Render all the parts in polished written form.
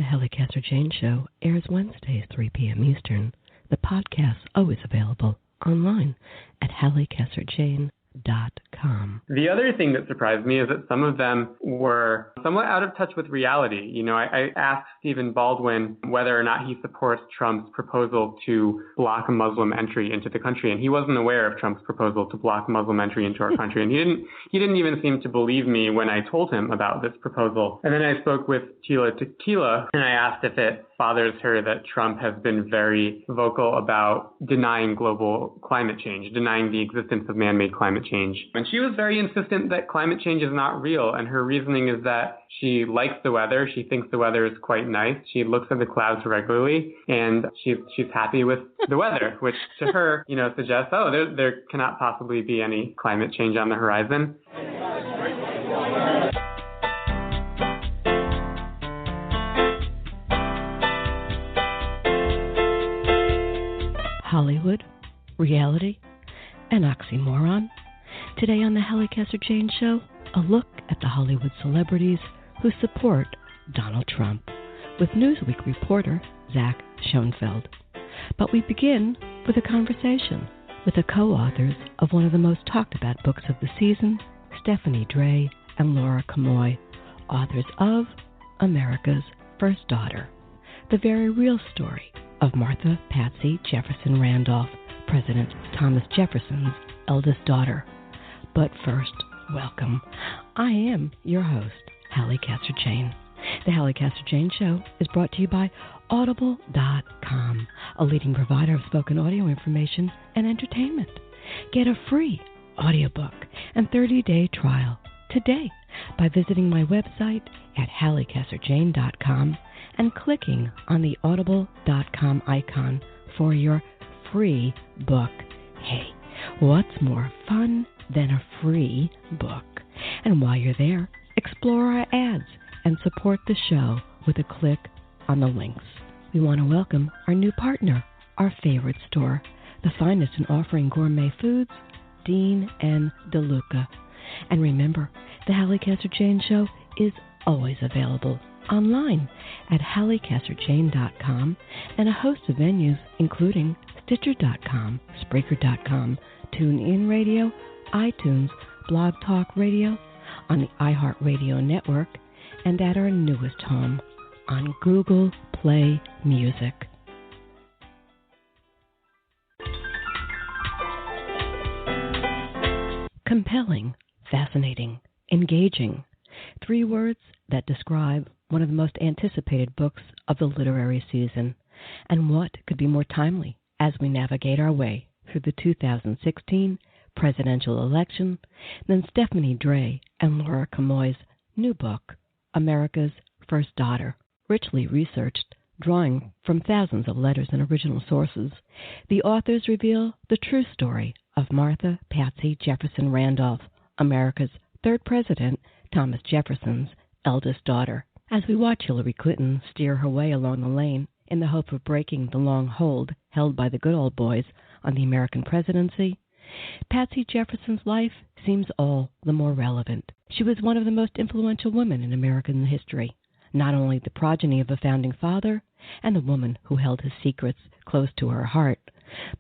The Halli Casser-Jayne Show airs Wednesdays, 3 p.m. Eastern. The podcast's always available online at hallicasserjayne.com. The other thing that surprised me is that some of them were somewhat out of touch with reality. You know, I asked Stephen Baldwin whether or not he supports Trump's proposal to block Muslim entry into the country, and he wasn't aware of Trump's proposal to block Muslim entry into our country, and he didn't even seem to believe me when I told him about this proposal. And then I spoke with Tila Tequila, and I asked if it bothers her that Trump has been very vocal about denying global climate change, denying the existence of man-made climate change. And she was very insistent that climate change is not real, and her reasoning is that she likes the weather. She thinks the weather is quite nice. She looks at the clouds regularly, and she's happy with the weather, which to her, you know, suggests, there cannot possibly be any climate change on the horizon. Hollywood, reality, an oxymoron. Today on the Halli Casser-Jayne Show, a look at the Hollywood celebrities who support Donald Trump with Newsweek reporter Zach Schonfeld. But we begin with a conversation with the co-authors of one of the most talked about books of the season, Stephanie Dray and Laura Kamoie, authors of America's First Daughter, the very real story of Martha Patsy Jefferson Randolph, President Thomas Jefferson's eldest daughter. But first, welcome. I am your host, Halli Casser-Jayne. The Halli Casser-Jayne Show is brought to you by Audible.com, a leading provider of spoken audio information and entertainment. Get a free audiobook and 30-day trial today by visiting my website at hallicasserjayne.com and clicking on the Audible.com icon for your free book. Hey, what's more fun than a free book? And while you're there, explore our ads and support the show with a click on the links. We want to welcome our new partner, our favorite store, the finest in offering gourmet foods, Dean and DeLuca. And remember, the Halli Casser-Jayne Show is always available online at hallicasserjayne.com and a host of venues including Stitcher.com, Spreaker.com, TuneIn Radio, iTunes, Blog Talk Radio, on the iHeartRadio network, and at our newest home on Google Play Music. Compelling, fascinating, engaging. 3 words that describe one of the most anticipated books of the literary season. And what could be more timely as we navigate our way through the 2016 presidential election than Stephanie Dray and Laura Kamoie's new book, America's First Daughter. Richly researched, drawing from thousands of letters and original sources, the authors reveal the true story of Martha Patsy Jefferson Randolph, America's third president, Thomas Jefferson's eldest daughter. As we watch Hillary Clinton steer her way along the lane in the hope of breaking the long hold held by the good old boys on the American presidency, Patsy Jefferson's life seems all the more relevant. She was one of the most influential women in American history, not only the progeny of a founding father and the woman who held his secrets close to her heart,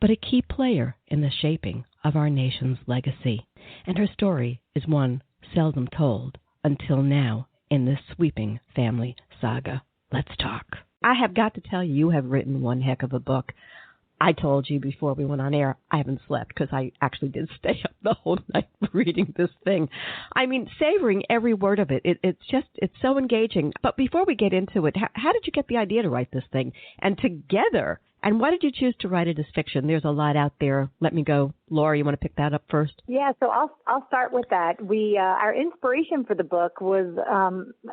but a key player in the shaping of our nation's legacy. And her story is one seldom told until now in this sweeping family saga. Let's talk. I have got to tell you, you have written one heck of a book. I told you before we went on air, I haven't slept because I actually did stay up the whole night reading this thing. I mean, savoring every word of it. It's so engaging. But before we get into it, how did you get the idea to write this thing? And together, and why did you choose to write it as fiction? There's a lot out there. Let me go. Laura, you want to pick that up first? Yeah, so I'll start with that. Our inspiration for the book was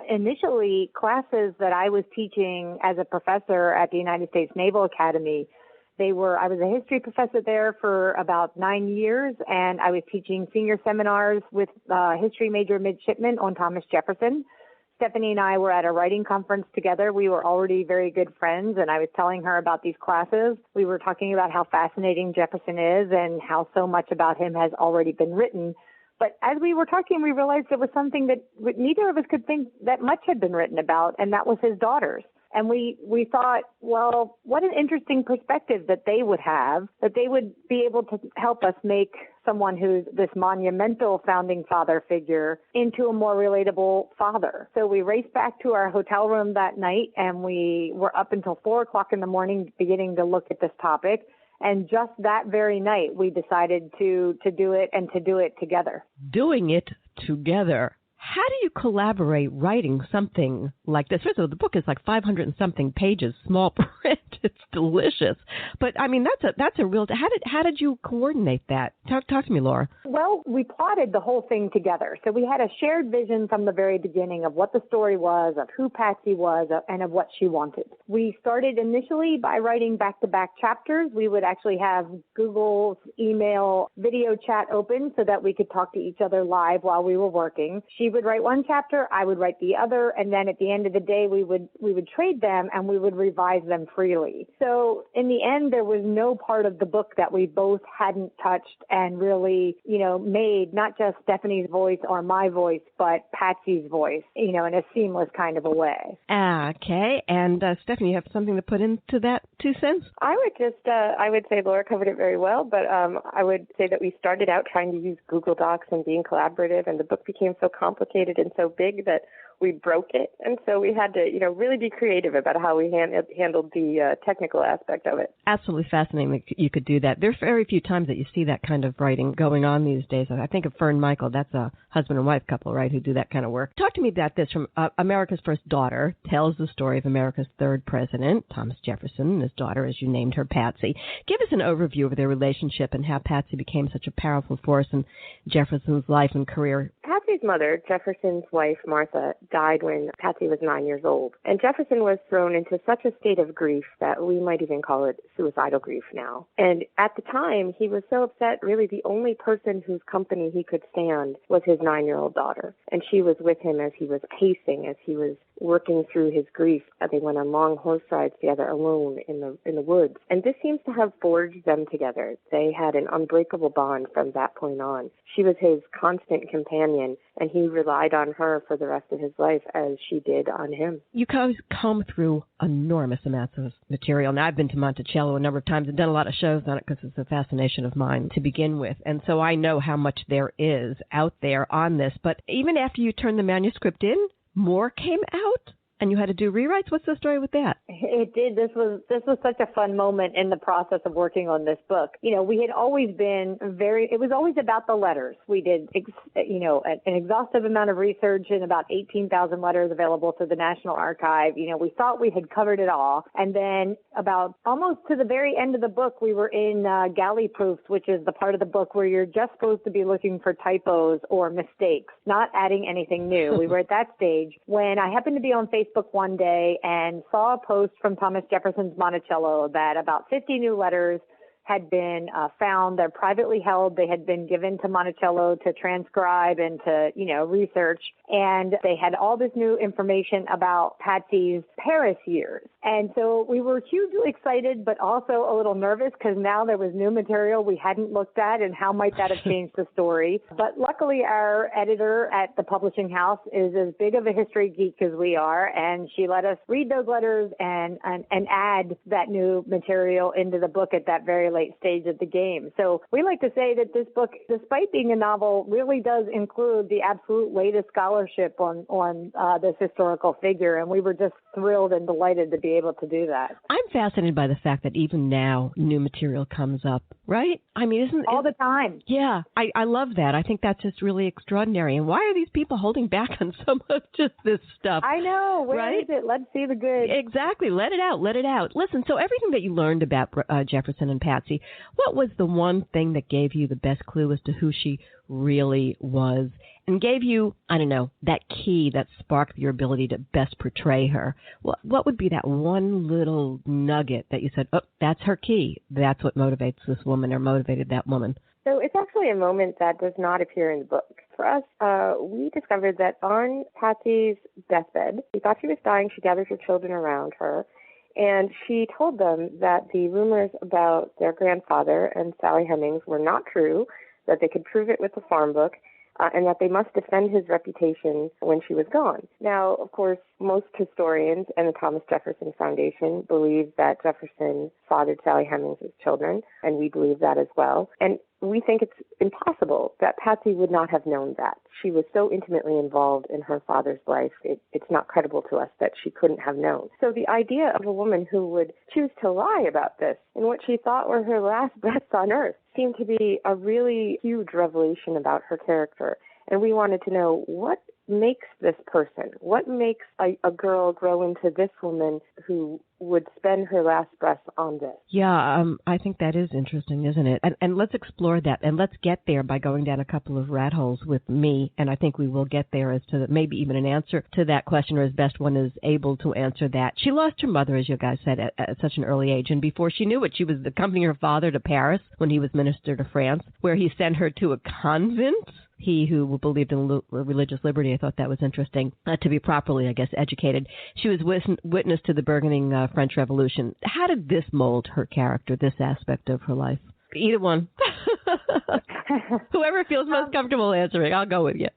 initially classes that I was teaching as a professor at the United States Naval Academy. I was a history professor there for about 9 years, and I was teaching senior seminars with history major midshipmen on Thomas Jefferson. Stephanie and I were at a writing conference together. We were already very good friends, and I was telling her about these classes. We were talking about how fascinating Jefferson is and how so much about him has already been written. But as we were talking, we realized it was something that neither of us could think that much had been written about, and that was his daughters. And we thought, well, what an interesting perspective that they would have, that they would be able to help us make someone who's this monumental founding father figure into a more relatable father. So we raced back to our hotel room that night, and we were up until 4 o'clock in the morning beginning to look at this topic. And just that very night, we decided to do it and to do it together. Doing it together. How do you collaborate writing something like this? First of all, the book is like 500 and something pages, small print. It's delicious. But I mean, that's a real. How did you coordinate that? Talk to me, Laura. Well, we plotted the whole thing together. So we had a shared vision from the very beginning of what the story was, of who Patsy was, and of what she wanted. We started initially by writing back-to-back chapters. We would actually have Google's email video chat open so that we could talk to each other live while we were working. She would write one chapter, I would write the other, and then at the end of the day, we would trade them and we would revise them freely. So in the end, there was no part of the book that we both hadn't touched and really, made not just Stephanie's voice or my voice, but Patsy's voice, in a seamless kind of a way. Okay. And Stephanie, you have something to put into that 2 cents? I would say Laura covered it very well, but I would say that we started out trying to use Google Docs and being collaborative, and the book became so complicated and so big that we broke it. And so we had to, really be creative about how we handled the technical aspect of it. Absolutely fascinating that you could do that. There's very few times that you see that kind of writing going on these days. I think of Fern Michael. That's a husband and wife couple, right, who do that kind of work. Talk to me about this. From America's First Daughter tells the story of America's third president, Thomas Jefferson, and his daughter, as you named her, Patsy. Give us an overview of their relationship and how Patsy became such a powerful force in Jefferson's life and career. Patsy's mother, Jefferson's wife, Martha, died when Patsy was 9 years old. And Jefferson was thrown into such a state of grief that we might even call it suicidal grief now. And at the time, he was so upset, really the only person whose company he could stand was his 9-year-old daughter. And she was with him as he was pacing, as he was working through his grief. They went on long horse rides together alone in the woods. And this seems to have forged them together. They had an unbreakable bond from that point on. She was his constant companion, and he relied on her for the rest of his life as she did on him. You come through enormous amounts of material. Now, I've been to Monticello a number of times and done a lot of shows on it because it's a fascination of mine to begin with. And so I know how much there is out there on this. But even after you turned the manuscript in, more came out? And you had to do rewrites? What's the story with that? It did. This was such a fun moment in the process of working on this book. We had always been it was always about the letters. We did, an exhaustive amount of research and about 18,000 letters available to the National Archive. We thought we had covered it all. And then about almost to the very end of the book, we were in galley proofs, which is the part of the book where you're just supposed to be looking for typos or mistakes, not adding anything new. We were at that stage when I happened to be on Facebook one day and saw a post from Thomas Jefferson's Monticello that about 50 new letters had been found. They're privately held. They had been given to Monticello to transcribe and to, research. And they had all this new information about Patsy's Paris years. And so we were hugely excited, but also a little nervous because now there was new material we hadn't looked at, and how might that have changed the story. But luckily, our editor at the publishing house is as big of a history geek as we are, and she let us read those letters and add that new material into the book at that very late stage of the game. So we like to say that this book, despite being a novel, really does include the absolute latest scholarship on this historical figure, and we were just thrilled and delighted to be able to do that. I'm fascinated by the fact that even now new material comes up, right? I mean, isn't all the time? Yeah, I love that. I think that's just really extraordinary. And why are these people holding back on so much of this stuff? I know. Where right? is it? Let's see the good. Exactly. Let it out. Let it out. Listen, so everything that you learned about Jefferson and Patsy, what was the one thing that gave you the best clue as to who she really was and gave you, I don't know, that key that sparked your ability to best portray her? What would be that one little nugget that you said, oh, that's her key. That's what motivates this woman or motivated that woman? So it's actually a moment that does not appear in the book. For us, we discovered that on Patsy's deathbed, we thought she was dying. She gathered her children around her, and she told them that the rumors about their grandfather and Sally Hemings were not true, that they could prove it with the farm book, and that they must defend his reputation when she was gone. Now, of course, most historians and the Thomas Jefferson Foundation believe that Jefferson fathered Sally Hemings' children, and we believe that as well. And we think it's impossible that Patsy would not have known that. She was so intimately involved in her father's life, it's not credible to us that she couldn't have known. So the idea of a woman who would choose to lie about this in what she thought were her last breaths on earth seemed to be a really huge revelation about her character. And we wanted to know what makes this person, what makes a girl grow into this woman who would spend her last breath on this. Yeah, I think that is interesting, isn't it? And let's explore that, and let's get there by going down a couple of rat holes with me, and I think we will get there as to maybe even an answer to that question, or as best one is able to answer that. She lost her mother, as you guys said, at such an early age, and before she knew it, she was accompanying her father to Paris when he was minister to France, where he sent her to a convent. He who believed in religious liberty, I thought that was interesting, to be properly, I guess, educated. She was witness to the burgeoning French Revolution. How did this mold her character, this aspect of her life? Either one. Whoever feels most comfortable answering, I'll go with you.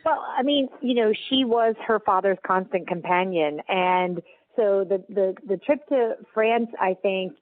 Well, I mean, she was her father's constant companion, and so the trip to France, I think,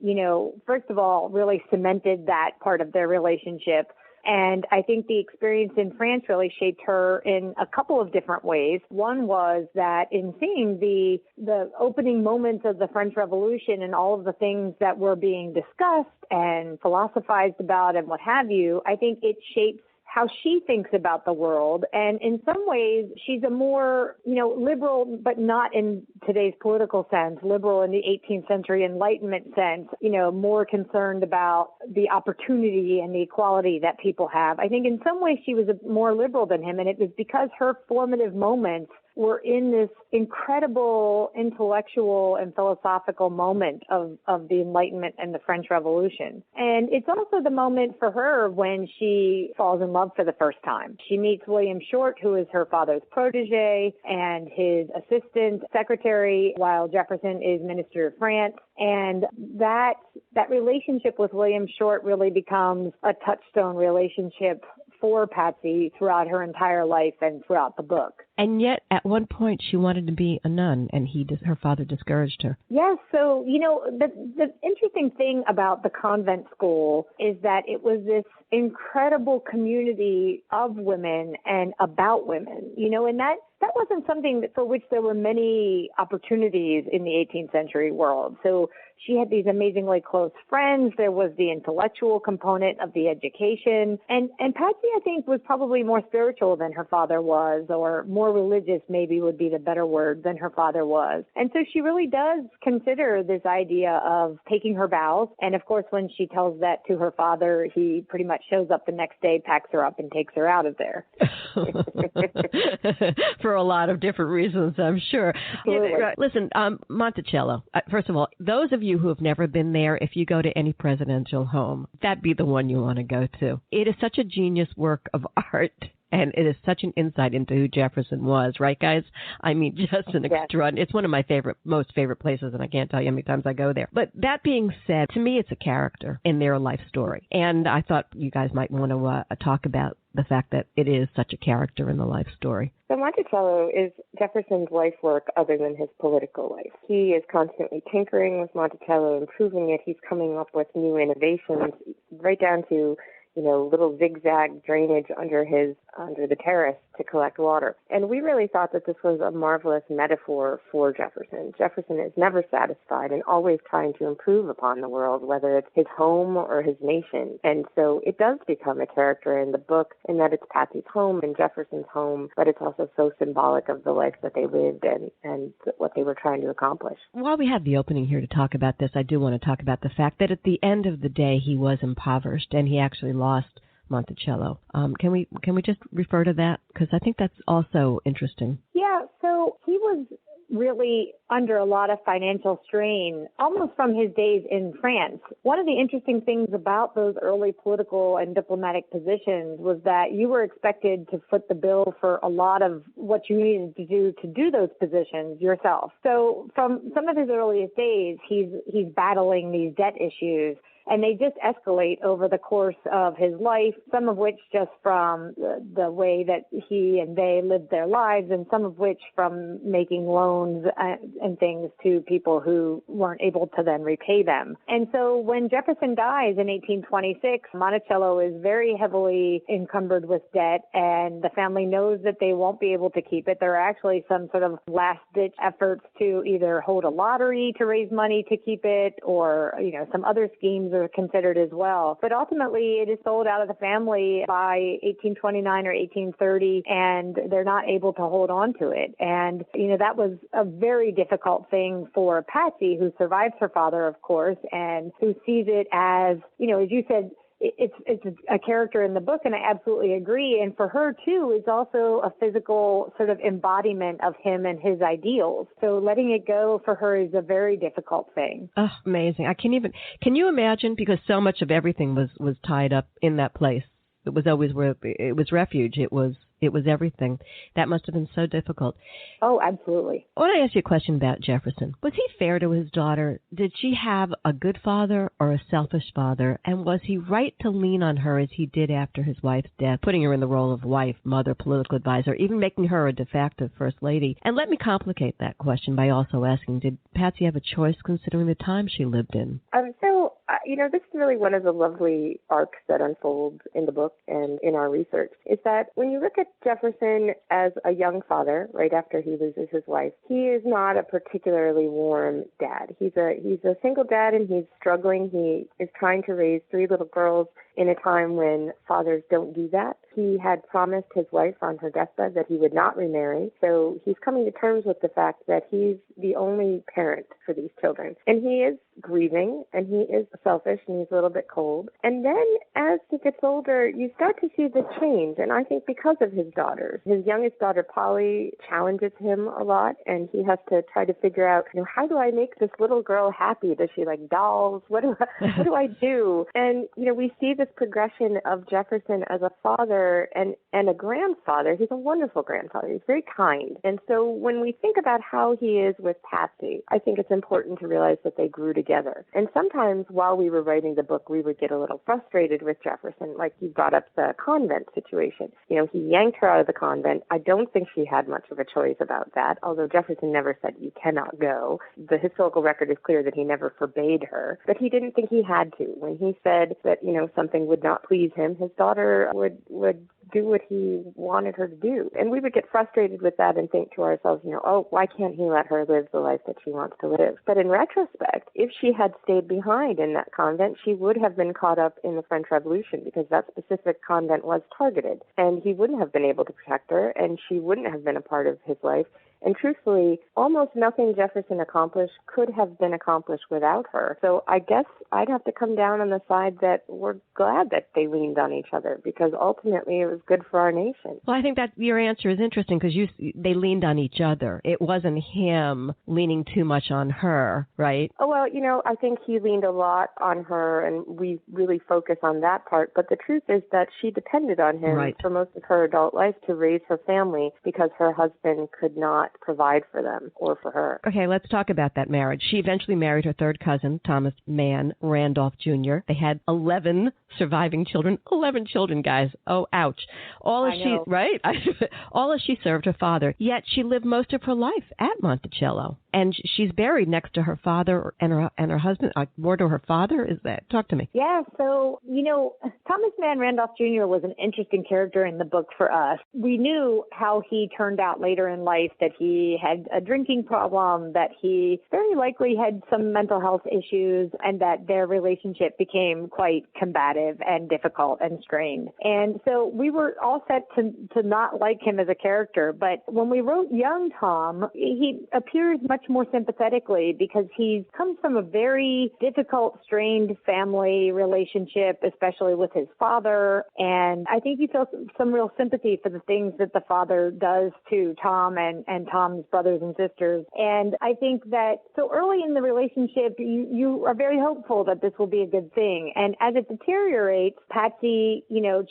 first of all, really cemented that part of their relationship. And I think the experience in France really shaped her in a couple of different ways. One was that in seeing the opening moments of the French Revolution and all of the things that were being discussed and philosophized about and what have you, I think it shapes how she thinks about the world. And in some ways, she's a more, liberal, but not in today's political sense, liberal in the 18th century Enlightenment sense, more concerned about the opportunity and the equality that people have. I think in some ways she was more liberal than him, and it was because her formative moments were in this incredible intellectual and philosophical moment of the Enlightenment and the French Revolution. And it's also the moment for her when she falls in love for the first time. She meets William Short, who is her father's protege and his assistant secretary while Jefferson is minister of France. And that relationship with William Short really becomes a touchstone relationship for Patsy throughout her entire life and throughout the book. And yet, at one point, she wanted to be a nun, and her father discouraged her. Yes, so, the interesting thing about the convent school is that it was this incredible community of women and about women, and that wasn't something for which there were many opportunities in the 18th century world. So she had these amazingly close friends. There was the intellectual component of the education. And Patsy, I think, was probably more spiritual than her father was, or more religious maybe would be the better word than her father was. And so she really does consider this idea of taking her vows. And of course, when she tells that to her father, he pretty much shows up the next day, packs her up, and takes her out of there. For a lot of different reasons, I'm sure. Listen, Monticello, first of all, those of you who have never been there, if you go to any presidential home, that'd be the one you want to go to. It is such a genius work of art, and it is such an insight into who Jefferson was, right, guys? I mean, just an extraordinary. It's one of my most favorite places, and I can't tell you how many times I go there. But that being said, to me, it's a character in their life story. And I thought you guys might want to talk about the fact that it is such a character in the life story. So Monticello is Jefferson's life work other than his political life. He is constantly tinkering with Monticello, improving it. He's coming up with new innovations, right down to little zigzag drainage under the terrace to collect water. And we really thought that this was a marvelous metaphor for Jefferson. Jefferson is never satisfied and always trying to improve upon the world, whether it's his home or his nation. And so it does become a character in the book in that it's Patsy's home and Jefferson's home, but it's also so symbolic of the life that they lived and what they were trying to accomplish. While we have the opening here to talk about this, I do want to talk about the fact that at the end of the day, he was impoverished and he actually lost Monticello. Can we just refer to that? Because I think that's also interesting. Yeah, so he was really under a lot of financial strain almost from his days in France. One of the interesting things about those early political and diplomatic positions was that you were expected to foot the bill for a lot of what you needed to do those positions yourself. So from some of his earliest days, he's battling these debt issues. And they just escalate over the course of his life, some of which just from the way that he and they lived their lives, and some of which from making loans and things to people who weren't able to then repay them. And so when Jefferson dies in 1826, Monticello is very heavily encumbered with debt, and the family knows that they won't be able to keep it. There are actually some sort of last-ditch efforts to either hold a lottery to raise money to keep it, or, some other schemes are considered as well. But ultimately, it is sold out of the family by 1829 or 1830, and they're not able to hold on to it. And, that was a very difficult thing for Patsy, who survives her father, of course, and who sees it as, as you said, it's a character in the book, and I absolutely agree. And for her, too, it's also a physical sort of embodiment of him and his ideals. So letting it go for her is a very difficult thing. Oh, amazing. Can you imagine? Because so much of everything was tied up in that place. It was always where it was refuge. It was everything. That must have been so difficult. Oh, absolutely. I want to ask you a question about Jefferson. Was he fair to his daughter? Did she have a good father or a selfish father? And was he right to lean on her as he did after his wife's death, putting her in the role of wife, mother, political advisor, even making her a de facto first lady? And let me complicate that question by also asking, did Patsy have a choice considering the time she lived in? This is really one of the lovely arcs that unfolds in the book and in our research, is that when you look at Jefferson as a young father, right after he loses his wife, he is not a particularly warm dad. He's a single dad, and he's struggling. He is trying to raise 3 little girls in a time when fathers don't do that. He had promised his wife on her deathbed that he would not remarry, so he's coming to terms with the fact that he's the only parent for these children. And he is grieving, and he is selfish, and he's a little bit cold. And then as he gets older, you start to see the change, and I think because of his daughters. His youngest daughter, Polly, challenges him a lot, and he has to try to figure out, how do I make this little girl happy? Does she like dolls? What do I do? And, we see this progression of Jefferson as a father and a grandfather. He's a wonderful grandfather. He's very kind. And so when we think about how he is with Patsy, I think it's important to realize that they grew together. And sometimes while we were writing the book, we would get a little frustrated with Jefferson, like you brought up the convent situation. He yanked her out of the convent. I don't think she had much of a choice about that, although Jefferson never said you cannot go. The historical record is clear that he never forbade her, but he didn't think he had to. When he said that, something would not please him, his daughter would do what he wanted her to do. And we would get frustrated with that and think to ourselves, why can't he let her live the life that she wants to live? But in retrospect, if she had stayed behind in that convent, she would have been caught up in the French Revolution, because that specific convent was targeted. And he wouldn't have been able to protect her, and she wouldn't have been a part of his life. And truthfully, almost nothing Jefferson accomplished could have been accomplished without her. So I guess I'd have to come down on the side that we're glad that they leaned on each other, because ultimately it was good for our nation. Well, I think that your answer is interesting, because they leaned on each other. It wasn't him leaning too much on her, right? Oh, well, I think he leaned a lot on her, and we really focus on that part. But the truth is that she depended on him for most of her adult life to raise her family, because her husband could not provide for them or for her. Okay, let's talk about that marriage. She eventually married her third cousin, Thomas Randolph Jr. They had 11 surviving children. 11 children, guys. Oh, ouch. All as she served her father. Yet she lived most of her life at Monticello. And she's buried next to her father and her husband. More to her father? Is that? Talk to me. Yeah, so, Thomas Randolph Jr. was an interesting character in the book for us. We knew how he turned out later in life, that he had a drinking problem, that he very likely had some mental health issues, and that their relationship became quite combative and difficult and strained. And so we were all set to not like him as a character. But when we wrote young Tom, he appears much more sympathetically, because he comes from a very difficult, strained family relationship, especially with his father. And I think you feel some real sympathy for the things that the father does to Tom and Tom's brothers and sisters. And I think that so early in the relationship, you are very hopeful that this will be a good thing. And as it deteriorates, Patsy,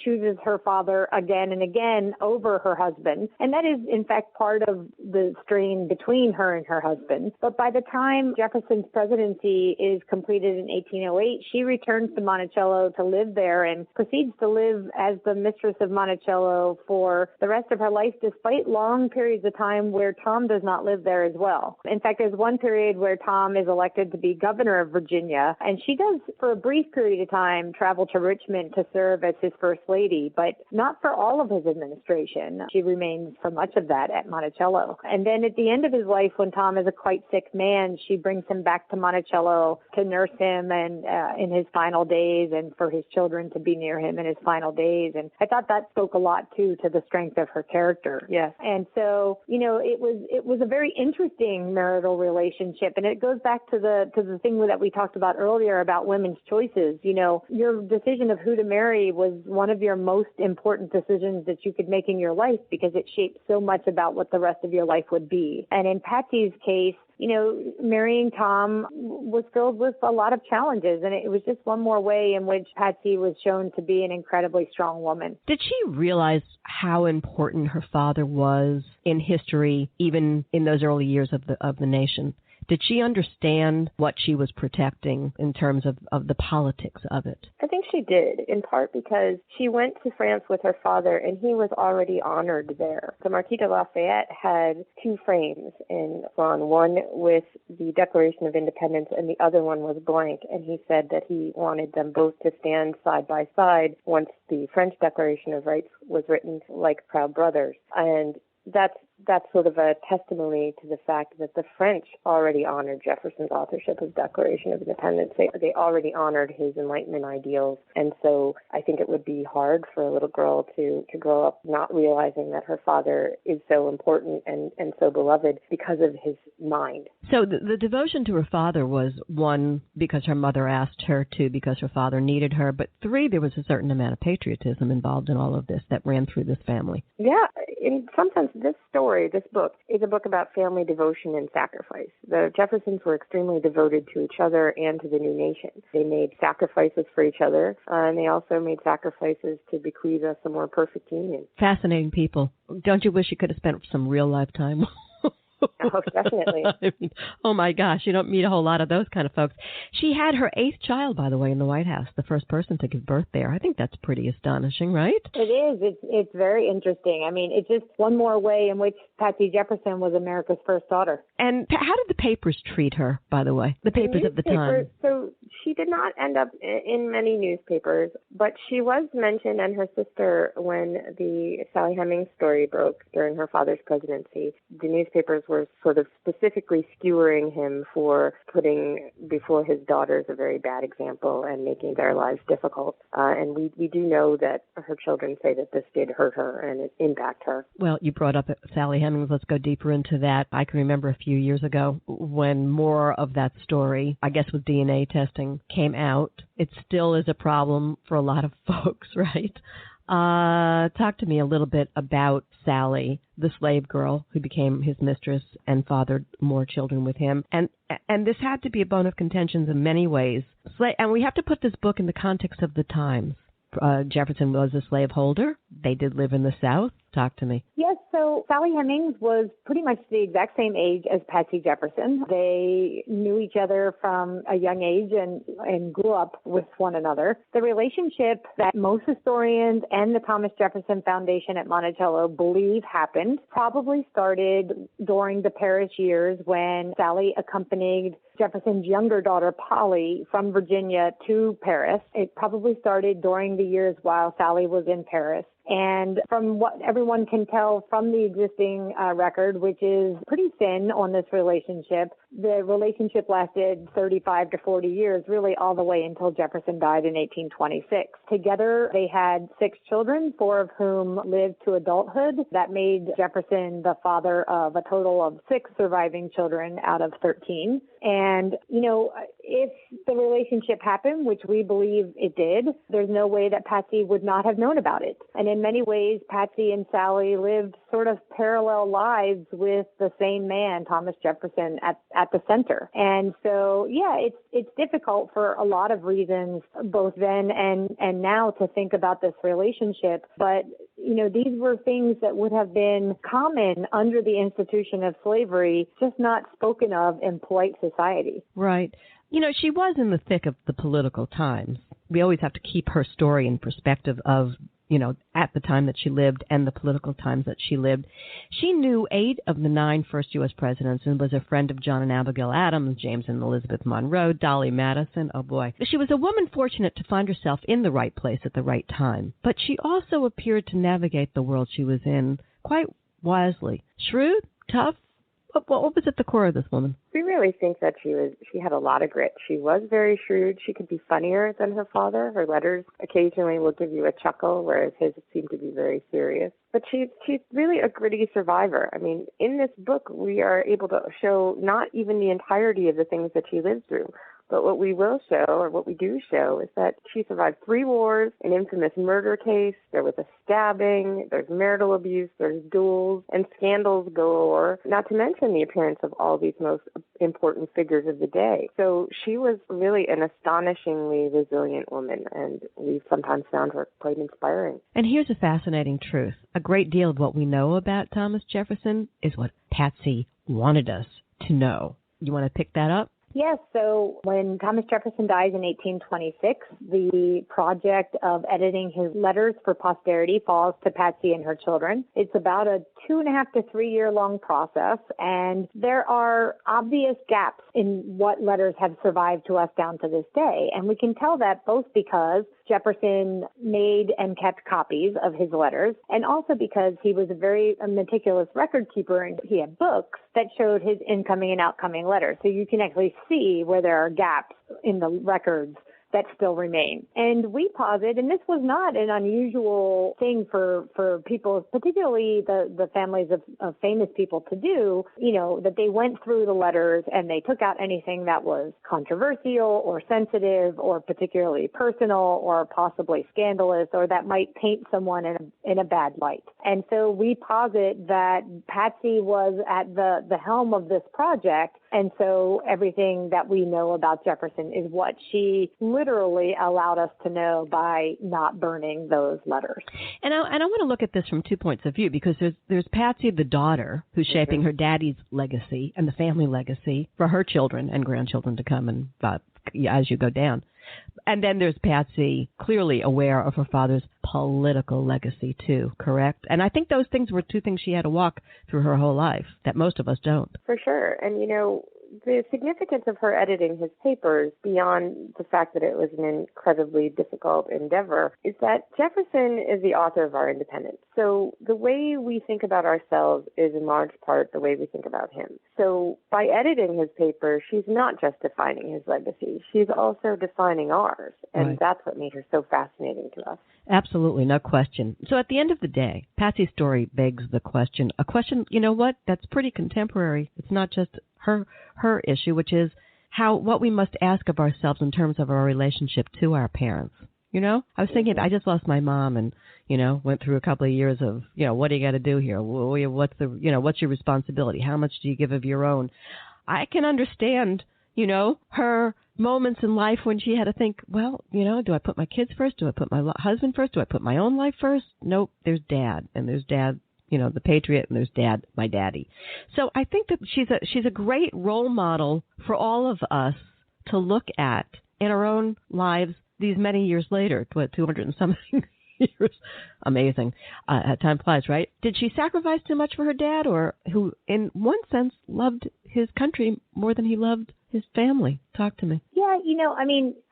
chooses her father again and again over her husband. And that is, in fact, part of the strain between her and her husband. But by the time Jefferson's presidency presidency is completed in 1808, she returns to Monticello to live there and proceeds to live as the mistress of Monticello for the rest of her life, despite long periods of time where Tom does not live there as well. In fact, there's one period where Tom is elected to be governor of Virginia, and she does, for a brief period of time, travel to Richmond to serve as his first lady, but not for all of his administration. She remains for much of that at Monticello. And then at the end of his life, when Tom is a quite sick man, she brings him back to Monticello to nurse him and in his final days, and for his children to be near him in his final days. And I thought that spoke a lot, too, to the strength of her character. Yes. And so, it was a very interesting marital relationship. And it goes back to the thing that we talked about earlier about women's choices. Your decision of who to marry was one of your most important decisions that you could make in your life, because it shaped so much about what the rest of your life would be. And in Patsy's case, marrying Tom was filled with a lot of challenges, and it was just one more way in which Patsy was shown to be an incredibly strong woman. Did she realize how important her father was in history, even in those early years of the nation? Did she understand what she was protecting in terms of the politics of it? I think she did, in part because she went to France with her father, and he was already honored there. The Marquis de Lafayette had two frames in Ron, one with the Declaration of Independence, and the other one was blank, and he said that he wanted them both to stand side by side once the French Declaration of Rights was written, like proud brothers. And that's sort of a testimony to the fact that the French already honored Jefferson's authorship of Declaration of Independence. They already honored his Enlightenment ideals. And so I think it would be hard for a little girl to grow up not realizing that her father is so important and so beloved because of his mind. So the devotion to her father was, one, because her mother asked her, two, because her father needed her, but three, there was a certain amount of patriotism involved in all of this that ran through this family. Yeah, in some sense, this book is a book about family devotion and sacrifice. The Jeffersons were extremely devoted to each other and to the new nation. They made sacrifices for each other, and they also made sacrifices to bequeath us a more perfect union. Fascinating people. Don't you wish you could have spent some real lifetime? Oh, definitely. I mean, oh, my gosh, you don't meet a whole lot of those kind of folks. She had her 8th child, by the way, in the White House, the first person to give birth there. I think that's pretty astonishing, right? It is. It's very interesting. I mean, it's just one more way in which Patsy Jefferson was America's first daughter. And how did the papers treat her, by the way? The papers of the time. So she did not end up in many newspapers, but she was mentioned, and her sister, when the Sally Hemings story broke during her father's presidency. The newspapers were sort of specifically skewering him for putting before his daughters a very bad example and making their lives difficult. And we do know that her children say that this did hurt her and it impact her. Well, you brought up Sally Hemings. Let's go deeper into that. I can remember a few years ago when more of that story, I guess with DNA testing, came out. It still is a problem for a lot of folks, right? Talk to me a little bit about Sally, the slave girl who became his mistress and fathered more children with him. And this had to be a bone of contention in many ways. And we have to put this book in the context of the times. Jefferson was a slaveholder. They did live in the South. Talk to me. Yes, so Sally Hemings was pretty much the exact same age as Patsy Jefferson. They knew each other from a young age and grew up with one another. The relationship that most historians and the Thomas Jefferson Foundation at Monticello believe happened probably started during the Paris years when Sally accompanied Jefferson's younger daughter, Polly, from Virginia to Paris. It probably started during the years while Sally was in Paris. And from what everyone can tell from the existing record, which is pretty thin on this relationship, the relationship lasted 35 to 40 years, really all the way until Jefferson died in 1826. Together, they had 6 children, 4 of whom lived to adulthood. That made Jefferson the father of a total of 6 surviving children out of 13. And, if the relationship happened, which we believe it did, there's no way that Patsy would not have known about it. And in many ways, Patsy and Sally lived sort of parallel lives with the same man, Thomas Jefferson, at the center. And so, it's difficult for a lot of reasons, both then and now, to think about this relationship. But, these were things that would have been common under the institution of slavery, just not spoken of in polite society. Right. She was in the thick of the political times. We always have to keep her story in perspective of, at the time that she lived and the political times that she lived. She knew 8 of the 9 first U.S. presidents and was a friend of John and Abigail Adams, James and Elizabeth Monroe, Dolly Madison. Oh, boy. She was a woman fortunate to find herself in the right place at the right time. But she also appeared to navigate the world she was in quite wisely. Shrewd, tough. What was at the core of this woman? We really think that she had a lot of grit. She was very shrewd. She could be funnier than her father. Her letters occasionally will give you a chuckle, whereas his seemed to be very serious. But she's really a gritty survivor. I mean, in this book, we are able to show not even the entirety of the things that she lived through. But what we will show, or what we do show, is that she survived 3 wars, an infamous murder case, there was a stabbing, there's marital abuse, there's duels, and scandals galore, not to mention the appearance of all these most important figures of the day. So she was really an astonishingly resilient woman, and we've sometimes found her quite inspiring. And here's a fascinating truth. A great deal of what we know about Thomas Jefferson is what Patsy wanted us to know. You want to pick that up? Yes, so when Thomas Jefferson dies in 1826, the project of editing his letters for posterity falls to Patsy and her children. It's about a 2.5 to 3 year long process, and there are obvious gaps in what letters have survived to us down to this day. And we can tell that both because Jefferson made and kept copies of his letters, and also because he was a very meticulous record keeper, and he had books that showed his incoming and outgoing letters. So you can actually see where there are gaps in the records that still remain. And we posit, and this was not an unusual thing for people, particularly the families of famous people to do, that they went through the letters and they took out anything that was controversial or sensitive or particularly personal or possibly scandalous or that might paint someone in a bad light. And so we posit that Patsy was at the helm of this project, and so everything that we know about Jefferson is what she literally allowed us to know by not burning those letters. And I want to look at this from 2 points of view, because there's Patsy, the daughter, who's shaping her daddy's legacy and the family legacy for her children and grandchildren to come and as you go down. And then there's Patsy, clearly aware of her father's political legacy too, correct? And I think those things were 2 things she had to walk through her whole life that most of us don't. For sure. And, the significance of her editing his papers, beyond the fact that it was an incredibly difficult endeavor, is that Jefferson is the author of our independence. So the way we think about ourselves is in large part the way we think about him. So by editing his papers, she's not just defining his legacy, she's also defining ours. And Right. That's what made her so fascinating to us. Absolutely, no question. So at the end of the day, Patsy's story begs a question, that's pretty contemporary. It's not just her issue, which is what we must ask of ourselves in terms of our relationship to our parents. I was thinking, I just lost my mom and, went through a couple of years of, what do you got to do here? What's your responsibility? How much do you give of your own? I can understand, her moments in life when she had to think, do I put my kids first? Do I put my husband first? Do I put my own life first? Nope, there's dad, and there's dad, the patriot, and there's dad, my daddy. So I think that she's a great role model for all of us to look at in our own lives these many years later, 200 and something years. Amazing. Time flies, right? Did she sacrifice too much for her dad, or who, in one sense, loved his country more than he loved his family? Talk to me. Yeah,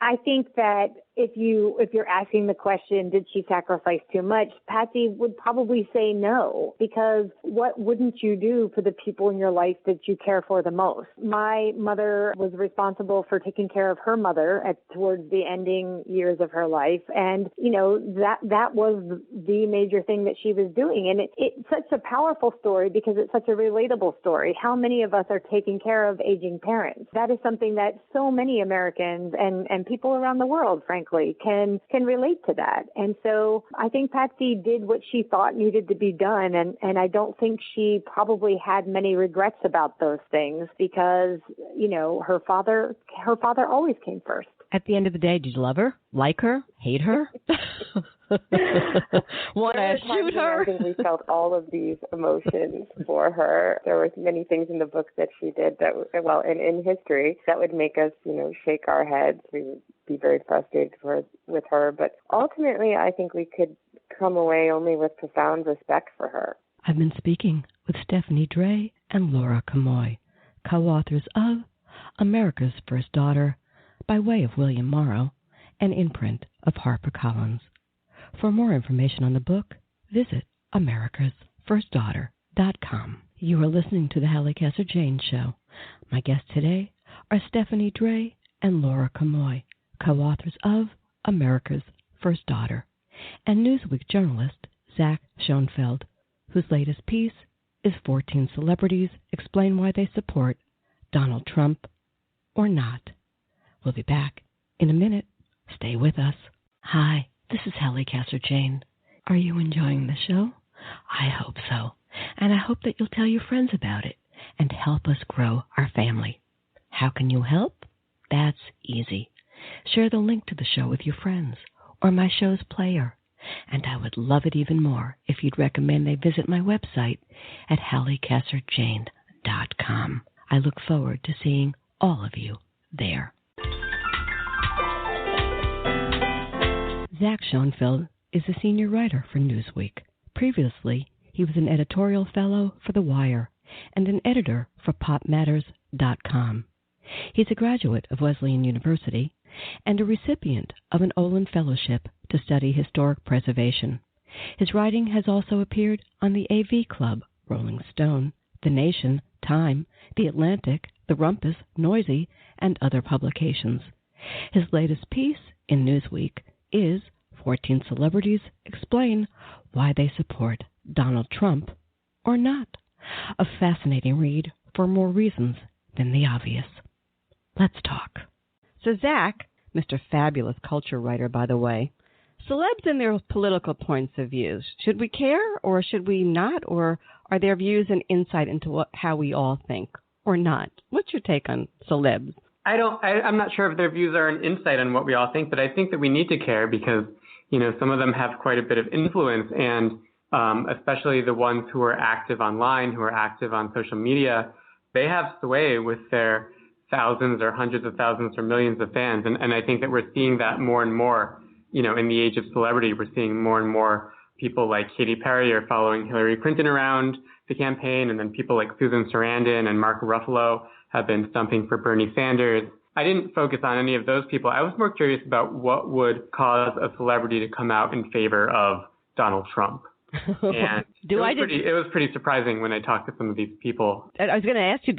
I think that if you're asking the question, did she sacrifice too much, Patsy would probably say no, because what wouldn't you do for the people in your life that you care for the most? My mother was responsible for taking care of her mother towards the ending years of her life, and that was the major thing that she was doing, and it's such a powerful story because it's such a relatable story. How many of us are taking care of aging parents? That is something that so many Americans and people around the world, frankly, frankly, can relate to that. And so I think Patsy did what she thought needed to be done. And I don't think she probably had many regrets about those things because, you know, her father always came first. At the end of the day, did you love her, like her, hate her? Want to shoot her? I think we felt all of these emotions for her. There were many things in the book that she did that, well, and in history, that would make us, you know, shake our heads. We would be very frustrated with her. But ultimately, I think we could come away only with profound respect for her. I've been speaking with Stephanie Dray and Laura Kamoie, co-authors of America's First Daughter, by way of William Morrow, an imprint of HarperCollins. For more information on the book, visit americasfirstdaughter.com. You are listening to the Halli Casser-Jayne Show. My guests today are Stephanie Dray and Laura Kamoie, co-authors of America's First Daughter, and Newsweek journalist Zach Schonfeld, whose latest piece is 14 Celebrities Explain Why They Support Donald Trump or Not. We'll be back in a minute. Stay with us. Hi, this is Halli Casser-Jayne. Are you enjoying the show? I hope so. And I hope that you'll tell your friends about it and help us grow our family. How can you help? That's easy. Share the link to the show with your friends or my show's player. And I would love it even more if you'd recommend they visit my website at hallicasserjayne.com. I look forward to seeing all of you there. Zach Schonfeld is a senior writer for Newsweek. Previously, he was an editorial fellow for The Wire and an editor for PopMatters.com. He's a graduate of Wesleyan University and a recipient of an Olin Fellowship to study historic preservation. His writing has also appeared on the AV Club, Rolling Stone, The Nation, Time, The Atlantic, The Rumpus, Noisy, and other publications. His latest piece in Newsweek is 14 Celebrities Explain Why They Support Donald Trump or Not. A fascinating read for more reasons than the obvious. Let's talk. So Zach, Mr. Fabulous culture writer, by the way, celebs and their political points of view. Should we care or should we not? Or are their views an insight into how we all think or not? What's your take on celebs? I'm not sure if their views are an insight on what we all think, but I think that we need to care because, you know, some of them have quite a bit of influence, and especially the ones who are active online, who are active on social media, they have sway with their thousands or hundreds of thousands or millions of fans. And I think that we're seeing that more and more, you know, in the age of celebrity. We're seeing more and more people like Katy Perry are following Hillary Clinton around the campaign, and then people like Susan Sarandon and Mark Ruffalo have been stumping for Bernie Sanders. I didn't focus on any of those people. I was more curious about what would cause a celebrity to come out in favor of Donald Trump. And it was pretty surprising when I talked to some of these people. I was going to ask you,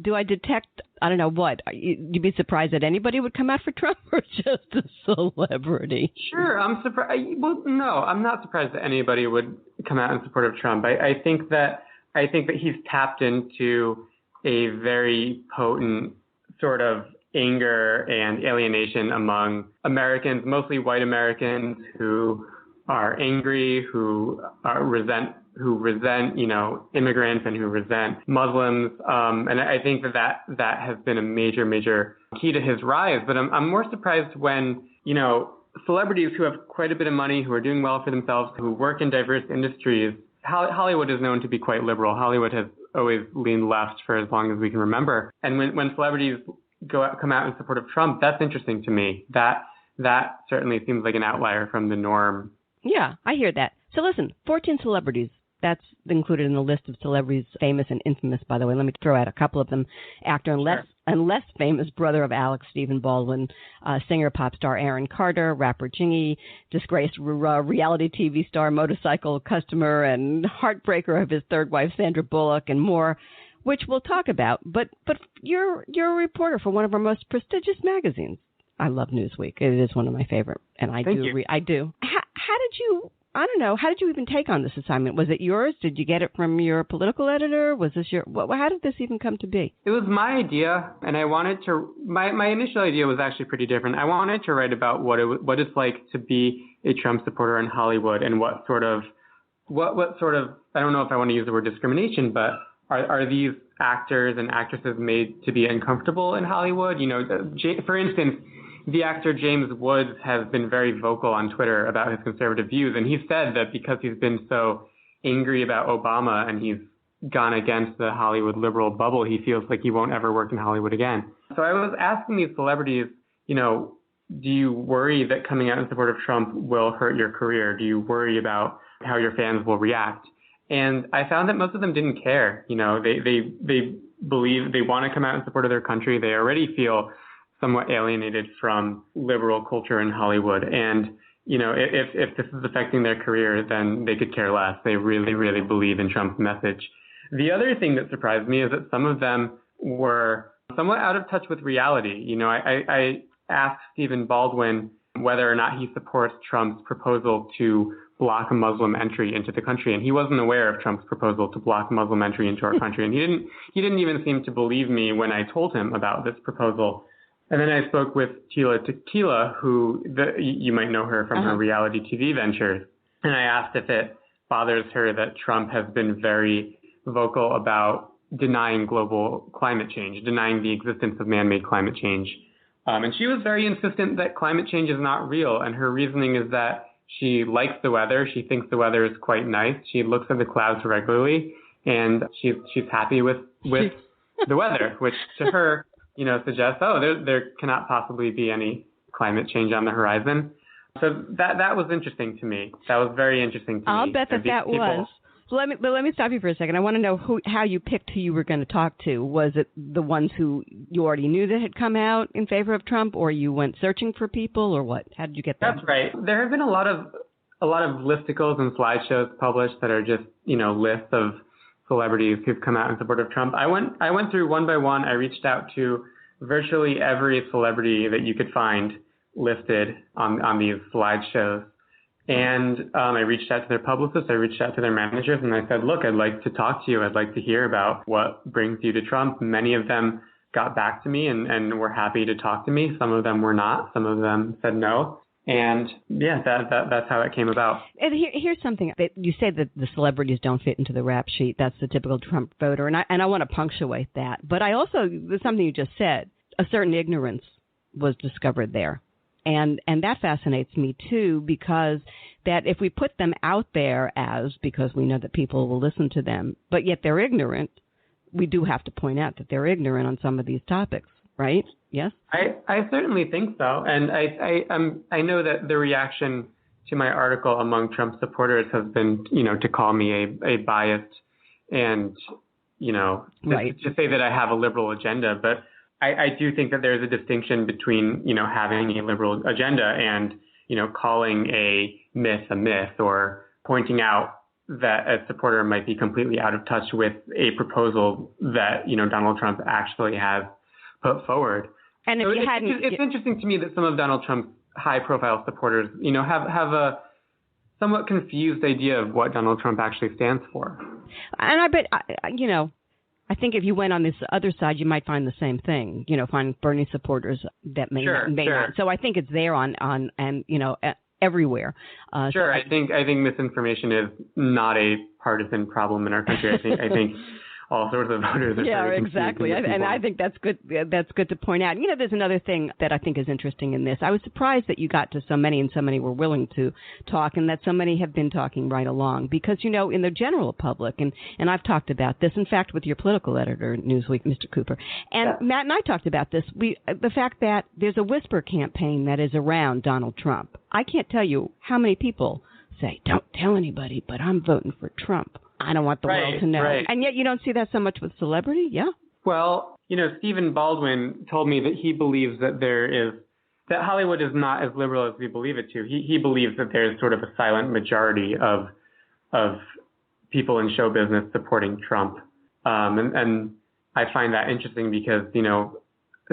do I detect, I don't know what, you'd be surprised that anybody would come out for Trump or just a celebrity? Sure, I'm surprised. Well, no, I'm not surprised that anybody would come out in support of Trump. I think that he's tapped into a very potent sort of anger and alienation among Americans, mostly white Americans, who are angry, who resent, you know, immigrants and who resent Muslims. And I think that has been a major key to his rise. But I'm more surprised when, you know, celebrities who have quite a bit of money, who are doing well for themselves, who work in diverse industries. Hollywood is known to be quite liberal. Hollywood has always leaned left for as long as we can remember. And when celebrities come out in support of Trump, that's interesting to me. That certainly seems like an outlier from the norm. Yeah, I hear that. So listen, 14 celebrities. That's included in the list of celebrities, famous and infamous, by the way. Let me throw out a couple of them. Actor and less famous brother of Alex, Stephen Baldwin, singer, pop star Aaron Carter, rapper Chingy, disgraced reality TV star, motorcycle customer, and heartbreaker of his third wife, Sandra Bullock, and more, which we'll talk about. But you're a reporter for one of our most prestigious magazines. I love Newsweek. It is one of my favorite, and I do. How did you I don't know, how did you even take on this assignment? Was it yours? Did you get it from your political editor? Was this how did this even come to be? It was my idea, and I wanted to, my initial idea was actually pretty different. I wanted to write about what it's like to be a Trump supporter in Hollywood and what sort of, I don't know if I want to use the word discrimination, but are these actors and actresses made to be uncomfortable in Hollywood? You know, for instance, the actor James Woods has been very vocal on Twitter about his conservative views, and he said that because he's been so angry about Obama and he's gone against the Hollywood liberal bubble, he feels like he won't ever work in Hollywood again. So I was asking these celebrities, you know, do you worry that coming out in support of Trump will hurt your career? Do you worry about how your fans will react? And I found that most of them didn't care. You know, they believe they want to come out in support of their country. They already feel somewhat alienated from liberal culture in Hollywood. And, you know, if this is affecting their career, then they could care less. They really, really believe in Trump's message. The other thing that surprised me is that some of them were somewhat out of touch with reality. You know, I asked Stephen Baldwin whether or not he supports Trump's proposal to block a Muslim entry into the country, and he wasn't aware of Trump's proposal to block Muslim entry into our country, and he didn't even seem to believe me when I told him about this proposal. And then I spoke with Tila Tequila, who you might know her from her reality TV ventures, and I asked if it bothers her that Trump has been very vocal about denying global climate change, denying the existence of man-made climate change. And she was very insistent that climate change is not real, and her reasoning is that she likes the weather. She thinks the weather is quite nice. She looks at the clouds regularly, and she's happy with the weather, which to her, you know, suggests, there cannot possibly be any climate change on the horizon. So that was interesting to me. That was very interesting to me. I'll bet that was. Let me stop you for a second. I want to know how you picked who you were going to talk to. Was it the ones who you already knew that had come out in favor of Trump, or you went searching for people, or what? How did you get that? That's right. There have been a lot of listicles and slideshows published that are just, you know, lists of celebrities who've come out in support of Trump. I went through one by one. I reached out to virtually every celebrity that you could find listed on these slideshows. And I reached out to their publicists, I reached out to their managers, and I said, look, I'd like to talk to you. I'd like to hear about what brings you to Trump. Many of them got back to me and were happy to talk to me. Some of them were not. Some of them said no. And yeah, that's how it came about. And here's something that you say that the celebrities don't fit into the rap sheet. That's the typical Trump voter. And I want to punctuate that. But I also, there's something you just said, a certain ignorance was discovered there. And that fascinates me, too, because that if we put them out there because we know that people will listen to them, but yet they're ignorant, we do have to point out that they're ignorant on some of these topics, right? Yes? I certainly think so. And I know that the reaction to my article among Trump supporters has been, you know, to call me a biased and, you know, right. to say that I have a liberal agenda. But I do think that there's a distinction between, you know, having a liberal agenda and, you know, calling a myth or pointing out that a supporter might be completely out of touch with a proposal that, you know, Donald Trump actually has put forward. And if so it's interesting to me that some of Donald Trump's high-profile supporters, you know, have a somewhat confused idea of what Donald Trump actually stands for. And I bet, you know, I think if you went on this other side, you might find the same thing. You know, find Bernie supporters that may not. So I think it's there on and you know everywhere. Sure, I think misinformation is not a partisan problem in our country. I think all sorts of voters are very confused. Exactly. And I think that's good. That's good to point out. You know, there's another thing that I think is interesting in this. I was surprised that you got to so many and so many were willing to talk and that so many have been talking right along. Because, you know, in the general public, and I've talked about this, in fact, with your political editor, Newsweek, Mr. Cooper, and Matt and I talked about this, the fact that there's a whisper campaign that is around Donald Trump. I can't tell you how many people say, don't tell anybody, but I'm voting for Trump. I don't want the world to know. Right. And yet you don't see that so much with celebrity? Yeah. Well, you know, Stephen Baldwin told me that he believes that that Hollywood is not as liberal as we believe it to. He believes that there's sort of a silent majority of people in show business supporting Trump. And I find that interesting because, you know,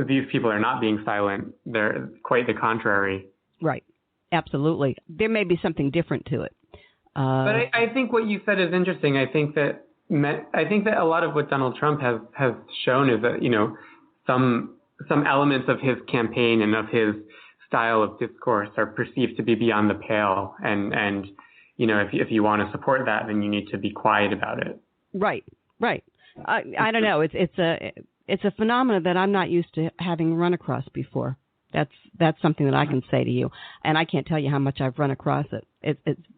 these people are not being silent. They're quite the contrary. Right. Absolutely. There may be something different to it. But I think what you said is interesting. I think that a lot of what Donald Trump has shown is that, some elements of his campaign and of his style of discourse are perceived to be beyond the pale. And if you want to support that, then you need to be quiet about it. Right. I don't know. It's a phenomenon that I'm not used to having run across before. That's something that I can say to you, and I can't tell you how much I've run across it.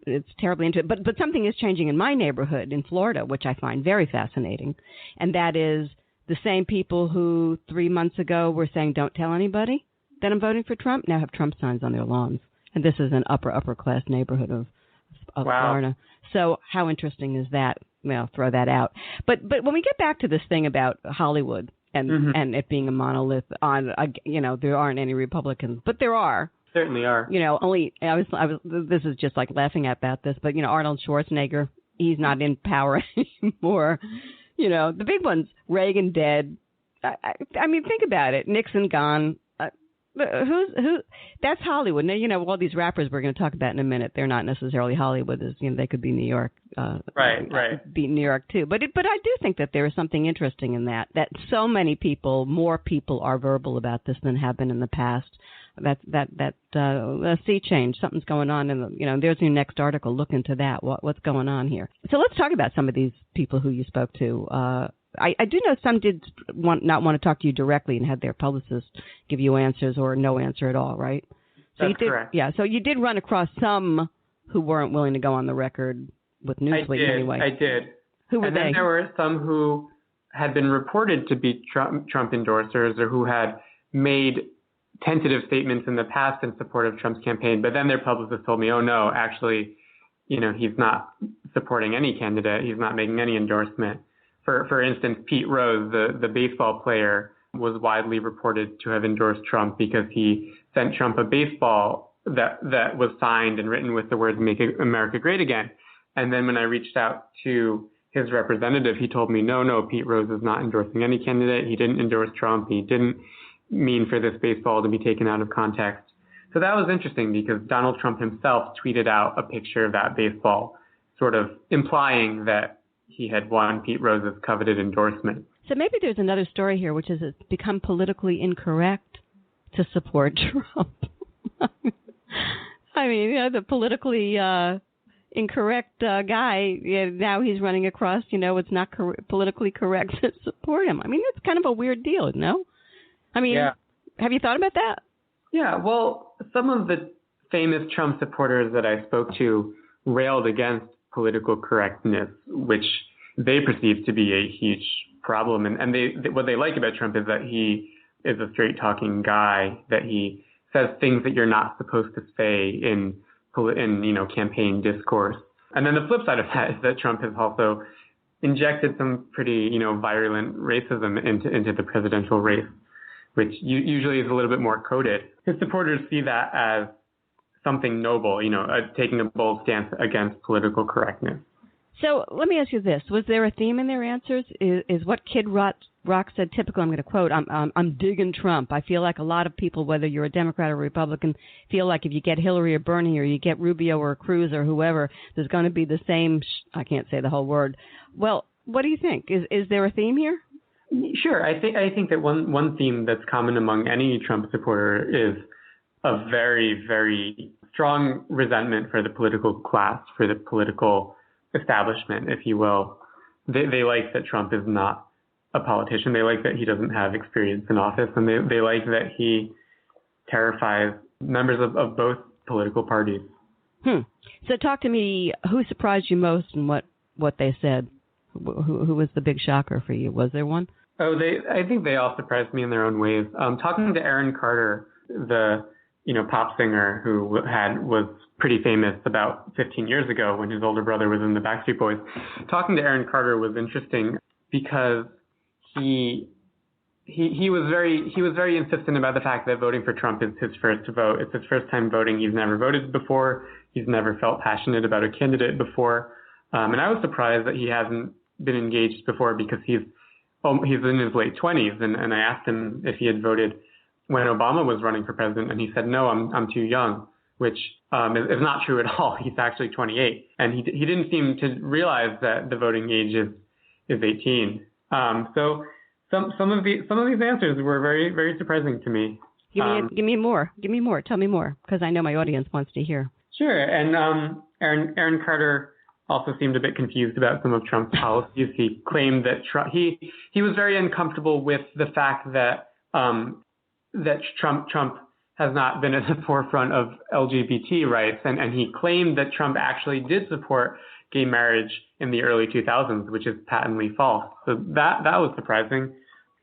It's terribly interesting. But something is changing in my neighborhood in Florida, which I find very fascinating, and that is the same people who 3 months ago were saying don't tell anybody that I'm voting for Trump now have Trump signs on their lawns, and this is an upper class neighborhood of Wow. Florida. So how interesting is that? Well, throw that out. But when we get back to this thing about Hollywood. And it being a monolith there aren't any Republicans, but there are. Certainly are. This is just like laughing about this, but Arnold Schwarzenegger, he's not in power anymore. The big ones, Reagan dead. I mean, think about it. Nixon gone. Who? That's Hollywood. Now, all these rappers we're going to talk about in a minute, they're not necessarily Hollywood. They could be New York. Right. Be New York too. But I do think that there is something interesting in that so many people, more people are verbal about this than have been in the past. A sea change. Something's going on, and there's your next article. Look into that. What's going on here? So let's talk about some of these people who you spoke to. I do know some did not want to talk to you directly and had their publicist give you answers or no answer at all, right? So That's correct. Yeah, so you did run across some who weren't willing to go on the record with Newsweek anyway. I did. Who were they? Then there were some who had been reported to be Trump endorsers or who had made tentative statements in the past in support of Trump's campaign, but then their publicist told me, oh, no, actually, he's not supporting any candidate. He's not making any endorsement. For instance, Pete Rose, the baseball player, was widely reported to have endorsed Trump because he sent Trump a baseball that was signed and written with the words "Make America Great Again." And then when I reached out to his representative, he told me, no, Pete Rose is not endorsing any candidate. He didn't endorse Trump. He didn't mean for this baseball to be taken out of context. So that was interesting because Donald Trump himself tweeted out a picture of that baseball, sort of implying that he had won Pete Rose's coveted endorsement. So maybe there's another story here, which is it's become politically incorrect to support Trump. I mean, the politically incorrect guy, now he's running across, it's not politically correct to support him. I mean, that's kind of a weird deal, no? I mean, Have you thought about that? Yeah, well, some of the famous Trump supporters that I spoke to railed against political correctness, which they perceive to be a huge problem. And what they like about Trump is that he is a straight-talking guy, that he says things that you're not supposed to say in campaign discourse. And then the flip side of that is that Trump has also injected some pretty, virulent racism into the presidential race, which usually is a little bit more coded. His supporters see that as something noble, taking a bold stance against political correctness. So let me ask you this. Was there a theme in their answers? Is what Kid Rock said typical? I'm going to quote, I'm digging Trump. I feel like a lot of people, whether you're a Democrat or Republican, feel like if you get Hillary or Bernie or you get Rubio or Cruz or whoever, there's going to be the same, I can't say the whole word. Well, what do you think? Is there a theme here? Sure. I think that one theme that's common among any Trump supporter is a very, very strong resentment for the political class, for the political establishment, if you will. They like that Trump is not a politician. They like that he doesn't have experience in office, and they like that he terrifies members of both political parties. So talk to me, who surprised you most and what they said? Who was the big shocker for you? Was there one? I think they all surprised me in their own ways. Talking to Aaron Carter, the pop singer who was pretty famous about 15 years ago when his older brother was in the Backstreet Boys. Talking to Aaron Carter was interesting because he was very insistent about the fact that voting for Trump is his first vote. It's his first time voting. He's never voted before. He's never felt passionate about a candidate before. And I was surprised that he hasn't been engaged before because he's in his late 20s. And I asked him if he had voted when Obama was running for president, and he said, no, I'm too young. which is not true at all. He's actually 28, and he didn't seem to realize that the voting age is 18. So some of these answers were very, very surprising to me. Give me more. Give me more. Tell me more, because I know my audience wants to hear. Sure. And Aaron Carter also seemed a bit confused about some of Trump's policies. He claimed that he was very uncomfortable with the fact that Trump has not been at the forefront of LGBT rights, and he claimed that Trump actually did support gay marriage in the early 2000s, which is patently false. So that was surprising.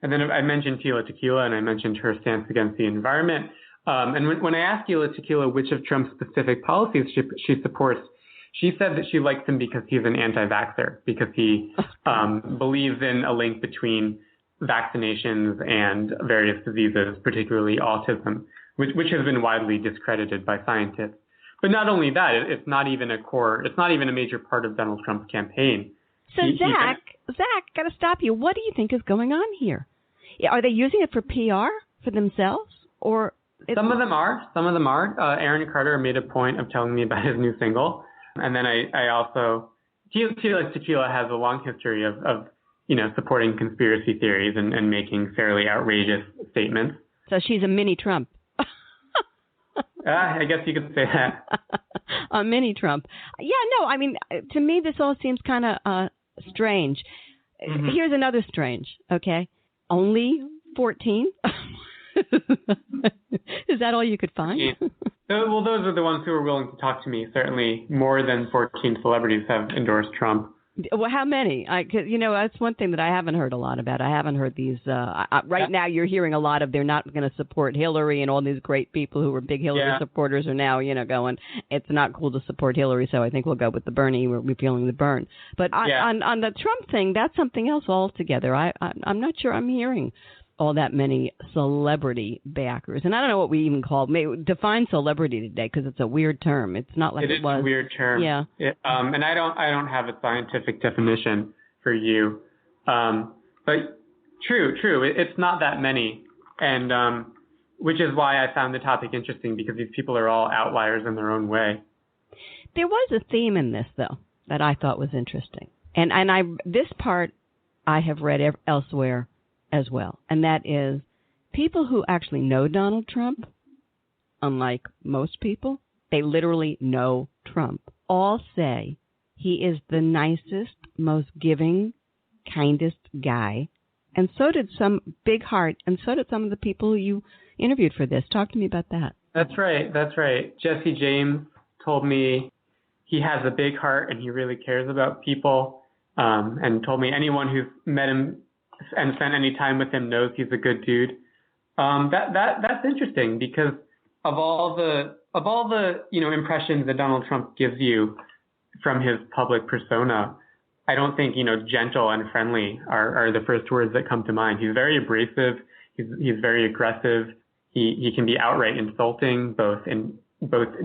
And then I mentioned Tila Tequila, and I mentioned her stance against the environment. And when I asked Tila Tequila which of Trump's specific policies she supports, she said that she likes him because he's an anti-vaxxer, because he believes in a link between vaccinations and various diseases, particularly autism, which has been widely discredited by scientists. But not only that, it's not even a major part of Donald Trump's campaign. So Zach, got to stop you. What do you think is going on here? Are they using it for PR for themselves, or? Some of them are. Aaron Carter made a point of telling me about his new single. And then I also, Tila Tequila has a long history of supporting conspiracy theories and making fairly outrageous statements. So she's a mini Trump. I guess you could say that. A mini Trump. Yeah, no, I mean, to me, this all seems kind of strange. Mm-hmm. Here's another strange, okay? Only 14? Is that all you could find? Well, those are the ones who are willing to talk to me. Certainly more than 14 celebrities have endorsed Trump. Well, how many? That's one thing that I haven't heard a lot about. I haven't heard these. Now you're hearing a lot of they're not going to support Hillary, and all these great people who were big Hillary supporters are now, going, it's not cool to support Hillary, so I think we'll go with the Bernie. We're feeling the burn. But on the Trump thing, that's something else altogether. I'm not sure I'm hearing all that many celebrity backers. And I don't know what we even call it. Define celebrity today, because it's a weird term. It's not like it was. It is a weird term. Yeah. And I don't have a scientific definition for you. But true. It's not that many. And which is why I found the topic interesting, because these people are all outliers in their own way. There was a theme in this, though, that I thought was interesting. And this part I have read elsewhere as well, and that is people who actually know Donald Trump, unlike most people, they literally know Trump, all say he is the nicest, most giving, kindest guy. And so did some big heart, and so did some of the people who you interviewed for this. Talk to me about that. That's right. Jesse James told me he has a big heart and he really cares about people, and told me anyone who's met him and spent any time with him knows he's a good dude. That's interesting, because of all the impressions that Donald Trump gives you from his public persona, I don't think gentle and friendly are the first words that come to mind. He's very abrasive. He's very aggressive. He can be outright insulting, both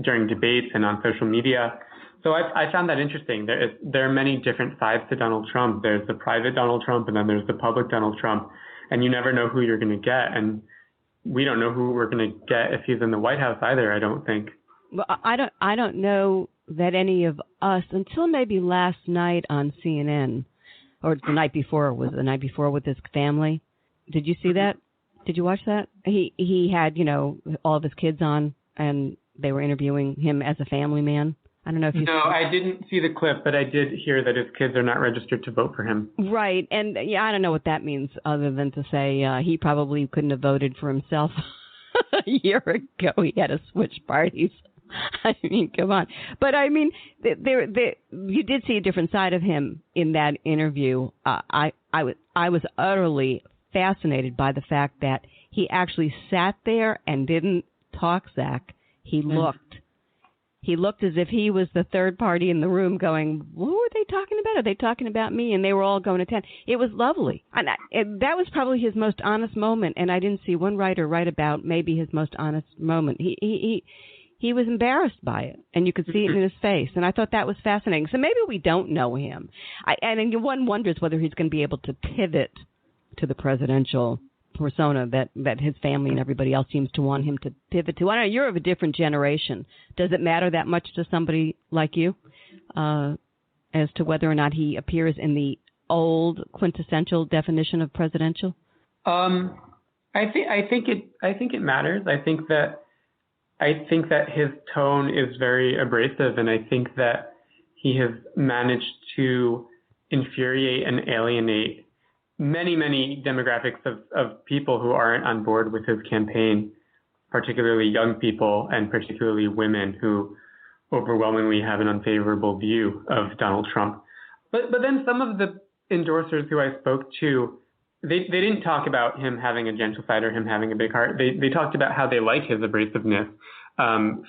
during debates and on social media. So I found that interesting. There are many different sides to Donald Trump. There's the private Donald Trump, and then there's the public Donald Trump. And you never know who you're going to get. And we don't know who we're going to get if he's in the White House either, I don't think. Well, I don't know that any of us, until maybe last night on CNN, or the night before, with his family. Did you see that? Did you watch that? He had, all of his kids on, and they were interviewing him as a family man. I don't know if you. No, I didn't see the clip, but I did hear that his kids are not registered to vote for him. Right, and I don't know what that means, other than to say he probably couldn't have voted for himself a year ago. He had to switch parties. I mean, come on. But I mean, you did see a different side of him in that interview. I was utterly fascinated by the fact that he actually sat there and didn't talk, Zach. He looked. He looked as if he was the third party in the room going, who are they talking about? Are they talking about me? And they were all going to town. It was lovely. And that was probably his most honest moment, and I didn't see one writer write about maybe his most honest moment. He was embarrassed by it, and you could see it in his face, and I thought that was fascinating. So maybe we don't know him. And one wonders whether he's going to be able to pivot to the presidential persona that his family and everybody else seems to want him to pivot to. I don't know, you're of a different generation. Does it matter that much to somebody like you as to whether or not he appears in the old quintessential definition of presidential? I think it matters. I think that his tone is very abrasive, and I think that he has managed to infuriate and alienate many demographics of people who aren't on board with his campaign, particularly young people and particularly women who overwhelmingly have an unfavorable view of Donald Trump. But then some of the endorsers who I spoke to, they didn't talk about him having a gentle side or him having a big heart. They talked about how they like his abrasiveness.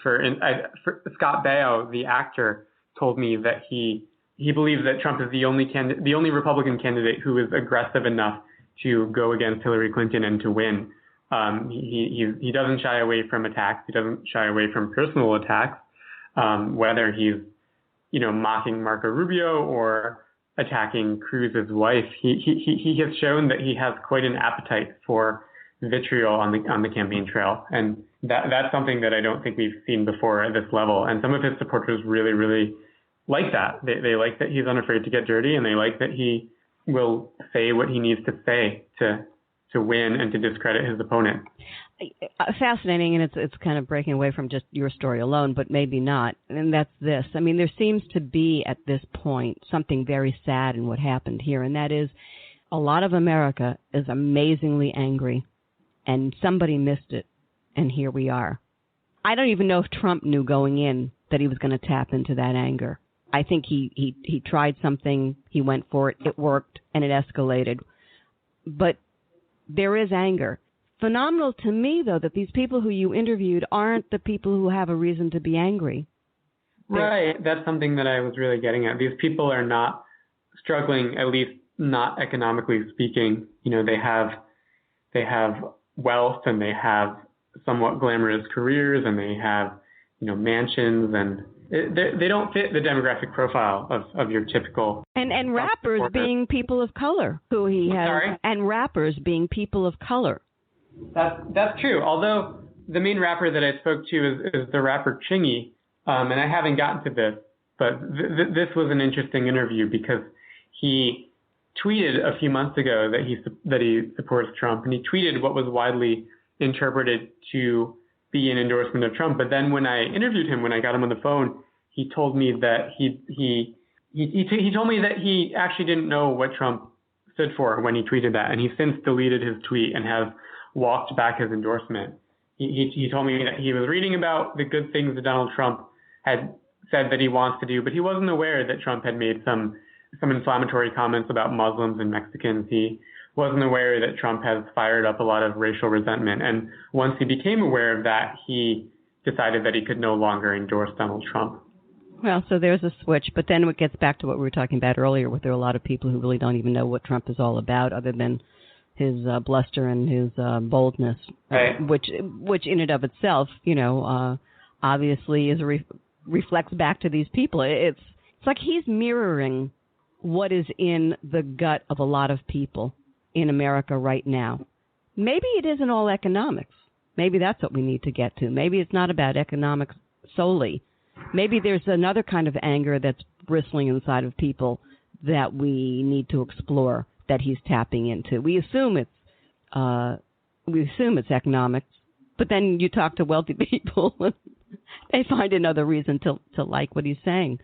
For Scott Baio, the actor, told me that he believes that Trump is the only Republican candidate who is aggressive enough to go against Hillary Clinton and to win. He doesn't shy away from attacks. He doesn't shy away from personal attacks, whether he's mocking Marco Rubio or attacking Cruz's wife. He has shown that he has quite an appetite for vitriol on the campaign trail, and that's something that I don't think we've seen before at this level. And some of his supporters really like that. They like that he's unafraid to get dirty, and they like that he will say what he needs to say to win and to discredit his opponent. Fascinating, and it's kind of breaking away from just your story alone, but maybe not. And that's this. I mean, there seems to be at this point something very sad in what happened here, and that is a lot of America is amazingly angry, and somebody missed it, and here we are. I don't even know if Trump knew going in that he was going to tap into that anger. I think he tried something, he went for it, it worked, and it escalated. But there is anger. Phenomenal to me, though, that these people who you interviewed aren't the people who have a reason to be angry. Right. That's something that I was really getting at. These people are not struggling, at least not economically speaking. They have wealth, and they have somewhat glamorous careers, and they have, mansions, and they don't fit the demographic profile of your typical. And rappers supporter. Being people of color, who he has. Sorry? And rappers being people of color. That's true. Although the main rapper that I spoke to is the rapper Chingy, and I haven't gotten to this, but this was an interesting interview because he tweeted a few months ago that he supports Trump, and he tweeted what was widely interpreted to be an endorsement of Trump. But then when I interviewed him, when I got him on the phone, he told me that he told me that he actually didn't know what Trump stood for when he tweeted that, and he since deleted his tweet and has walked back his endorsement. He told me that he was reading about the good things that Donald Trump had said that he wants to do, but he wasn't aware that Trump had made some inflammatory comments about Muslims and Mexicans. He wasn't aware that Trump has fired up a lot of racial resentment. And once he became aware of that, he decided that he could no longer endorse Donald Trump. Well, so there's a switch, but then it gets back to what we were talking about earlier, where there are a lot of people who really don't even know what Trump is all about, other than his bluster and his boldness, right. which in and of itself, obviously reflects back to these people. It's like he's mirroring what is in the gut of a lot of people in America right now. Maybe it isn't all economics. Maybe that's what we need to get to. Maybe it's not about economics solely. Maybe there's another kind of anger that's bristling inside of people that we need to explore, that he's tapping into. We assume it's economics, but then you talk to wealthy people, they find another reason to like what he's saying.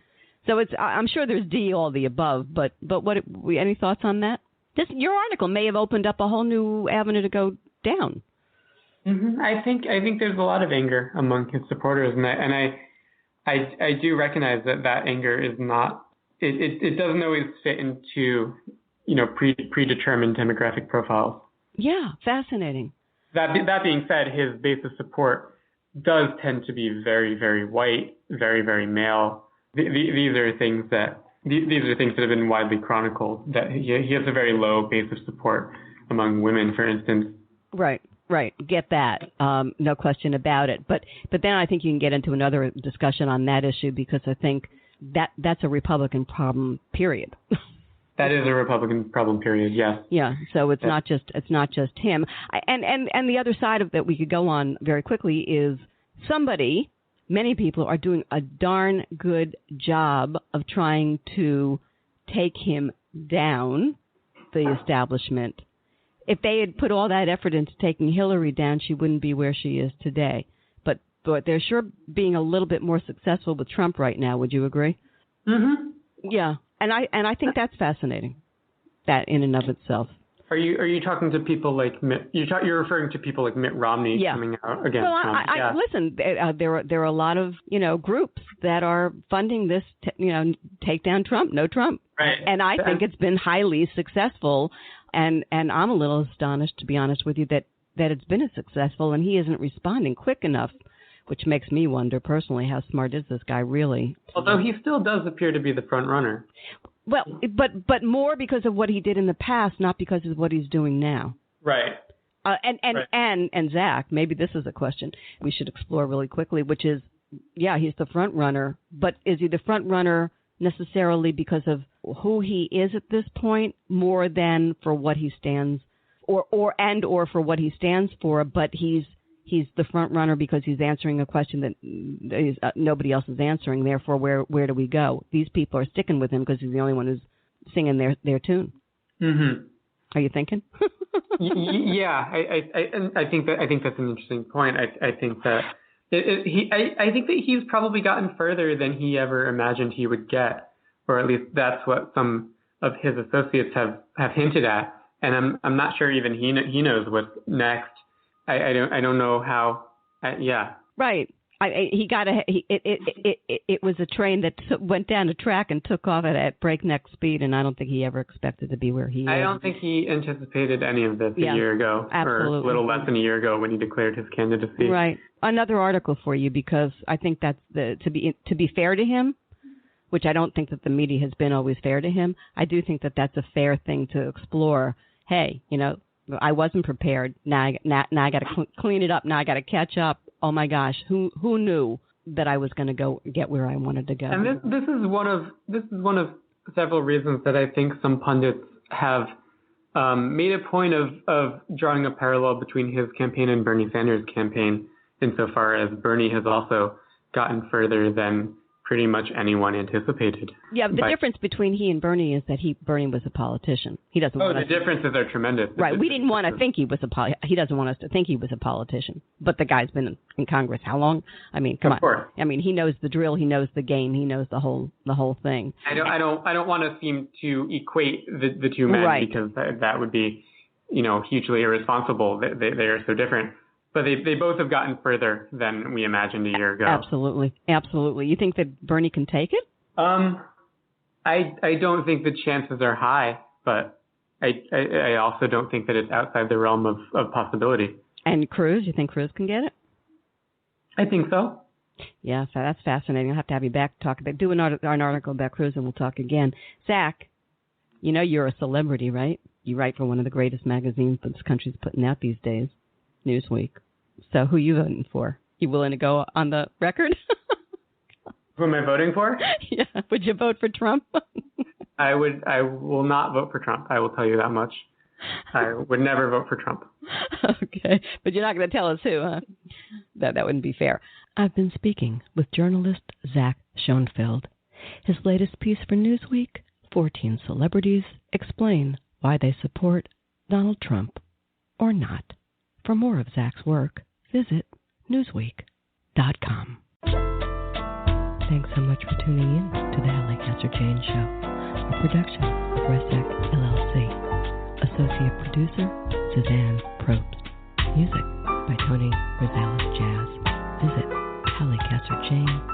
So I'm sure there's all the above, but what any thoughts on that? Your article may have opened up a whole new avenue to go down. Mm-hmm. I think there's a lot of anger among his supporters, and I do recognize that anger is not. It doesn't always fit into predetermined demographic profiles. Yeah, fascinating. That being said, his base of support does tend to be very, very white, very, very male. These are things that have been widely chronicled, that he has a very low base of support among women, for instance. Right. Get that. No question about it. But then I think you can get into another discussion on that issue, because I think that's a Republican problem, period. That is a Republican problem, period. Yes. Yeah. So it's not just him. And the other side of that we could go on very quickly is many people are doing a darn good job of trying to take him down, the establishment. If they had put all that effort into taking Hillary down, she wouldn't be where she is today. But they're sure being a little bit more successful with Trump right now. Would you agree? Mm-hmm. Yeah. And I think that's fascinating, that in and of itself. Are you talking to people like Mitt? You're referring to people like Mitt Romney coming out against Trump? Listen, there are a lot of groups that are funding this, take down Trump, no Trump, right? And I think it's been highly successful, and I'm a little astonished, to be honest with you, that it's been as successful, and he isn't responding quick enough, which makes me wonder personally, how smart is this guy really? Although he still does appear to be the front runner. Well, but more because of what he did in the past, not because of what he's doing now. Right. And Zach, maybe this is a question we should explore really quickly, which is, he's the front runner, but is he the front runner necessarily because of who he is at this point, more than for what he stands, or for what he stands for? But he's the front runner because he's answering a question that nobody else is answering. Therefore, where do we go? These people are sticking with him because he's the only one who's singing their tune. Mm-hmm. Are you thinking? Yeah, I think that's an interesting point. I think that I think that he's probably gotten further than he ever imagined he would get, or at least that's what some of his associates have hinted at. And I'm not sure even he knows what's next. I don't know how. Yeah. Right. It was a train that went down a track and took off at breakneck speed, and I don't think he ever expected to be where he is. I don't think he anticipated any of this a year ago, absolutely. Or a little less than a year ago when he declared his candidacy. Right. Another article for you, because I think that's to be fair to him, which I don't think that the media has been always fair to him. I do think that that's a fair thing to explore. Hey, I wasn't prepared. Now I got to clean it up. Now I got to catch up. Oh my gosh, who knew that I was going to go get where I wanted to go? And this is one of several reasons that I think some pundits have made a point of drawing a parallel between his campaign and Bernie Sanders' campaign, insofar as Bernie has also gotten further than pretty much anyone anticipated. Yeah, the difference between he and Bernie is that Bernie was a politician. He doesn't. The differences are tremendous. Right. We didn't want to think he was he doesn't want us to think he was a politician. But the guy's been in Congress how long? I mean, come on. Of course. I mean, he knows the drill. He knows the game. He knows the whole thing. I don't want to seem to equate the two men, right, because that would be, hugely irresponsible. They are so different. But they both have gotten further than we imagined a year ago. Absolutely. Absolutely. You think that Bernie can take it? I don't think the chances are high, but I also don't think that it's outside the realm of possibility. And Cruz, you think Cruz can get it? I think so. Yeah, so that's fascinating. I'll have to have you back to talk about, do an article about Cruz, and we'll talk again. Zach, you're a celebrity, right? You write for one of the greatest magazines that this country's putting out these days, Newsweek. So who are you voting for? You willing to go on the record? Who am I voting for? Yeah. Would you vote for Trump? I will not vote for Trump. I will tell you that much. I would never vote for Trump. Okay. But you're not going to tell us who, huh? That wouldn't be fair. I've been speaking with journalist Zach Schonfeld. His latest piece for Newsweek, 14 celebrities explain why they support Donald Trump or not. For more of Zach's work, visit newsweek.com. Thanks so much for tuning in to the Halli Casser-Jayne Show, a production of Resec LLC. Associate producer, Suzanne Probst. Music by Tony Rosales Jazz. Visit HalliCasserJayne.com.